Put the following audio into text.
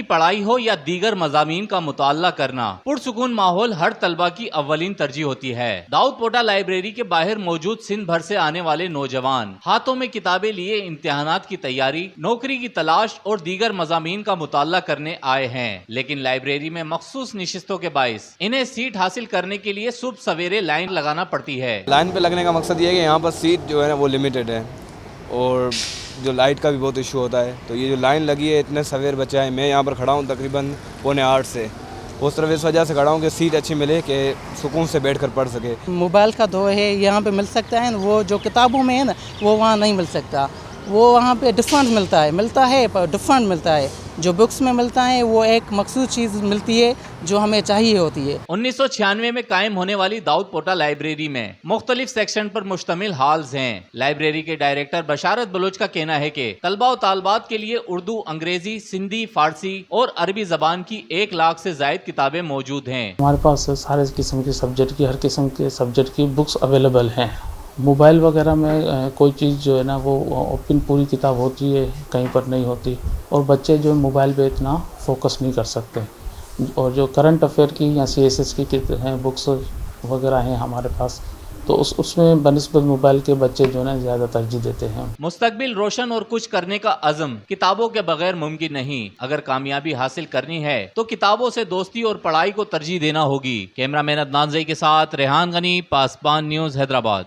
پڑھائی ہو یا دیگر مضامین کا مطالعہ کرنا، پرسکون ماحول ہر طلبہ کی اولین ترجیح ہوتی ہے۔ داؤد پوٹا لائبریری کے باہر موجود سندھ بھر سے آنے والے نوجوان ہاتھوں میں کتابیں لیے امتحانات کی تیاری، نوکری کی تلاش اور دیگر مضامین کا مطالعہ کرنے آئے ہیں، لیکن لائبریری میں مخصوص نشستوں کے باعث انہیں سیٹ حاصل کرنے کے لیے صبح سویرے لائن لگانا پڑتی ہے۔ لائن پہ لگنے کا مقصد یہ ہے کہ یہاں پر سیٹ جو ہے نا وہ لمیٹڈ ہے اور جو لائٹ کا بھی بہت ایشو ہوتا ہے، تو یہ جو لائن لگی ہے اتنے سویر بچے ہیں، میں یہاں پر کھڑا ہوں تقریباً 7:45 سے، وہ صرف اس وجہ سے کھڑا ہوں کہ سیٹ اچھی ملے کہ سکون سے بیٹھ کر پڑھ سکے۔ موبائل کا دور ہے، یہاں پہ مل سکتا ہے، وہ جو کتابوں میں ہے نا وہ وہاں نہیں مل سکتا، وہ وہاں پہ ڈفرینٹ ملتا ہے پر ڈفرینٹ ملتا ہے۔ جو بکس میں ملتا ہے وہ ایک مخصوص چیز ملتی ہے جو ہمیں چاہیے ہوتی ہے۔ 1996 میں قائم ہونے والی داؤد پوٹا لائبریری میں مختلف سیکشن پر مشتمل ہالز ہیں۔ لائبریری کے ڈائریکٹر بشارت بلوچ کا کہنا ہے کہ طلبہ و طالبات کے لیے اردو، انگریزی، سندھی، فارسی اور عربی زبان کی 1 لاکھ سے زائد کتابیں موجود ہیں۔ ہمارے پاس سارے قسم کے سبجیکٹ کی، ہر قسم کے سبجیکٹ کی بکس اویلیبل ہیں۔ موبائل وغیرہ میں کوئی چیز جو ہے نا وہ اوپن پوری کتاب ہوتی ہے، کہیں پر نہیں ہوتی، اور بچے جو موبائل پہ اتنا فوکس نہیں کر سکتے۔ اور جو کرنٹ افیئر کی یا CSS کی ہیں بکس وغیرہ ہیں ہمارے پاس، تو اس میں بنسبت موبائل کے بچے جو ہے نا زیادہ ترجیح دیتے ہیں۔ مستقبل روشن اور کچھ کرنے کا عزم کتابوں کے بغیر ممکن نہیں۔ اگر کامیابی حاصل کرنی ہے تو کتابوں سے دوستی اور پڑھائی کو ترجیح دینا ہوگی۔ کیمرہ مین عدنان زئی کے ساتھ ریحان غنی، پاسبان نیوز، حیدرآباد۔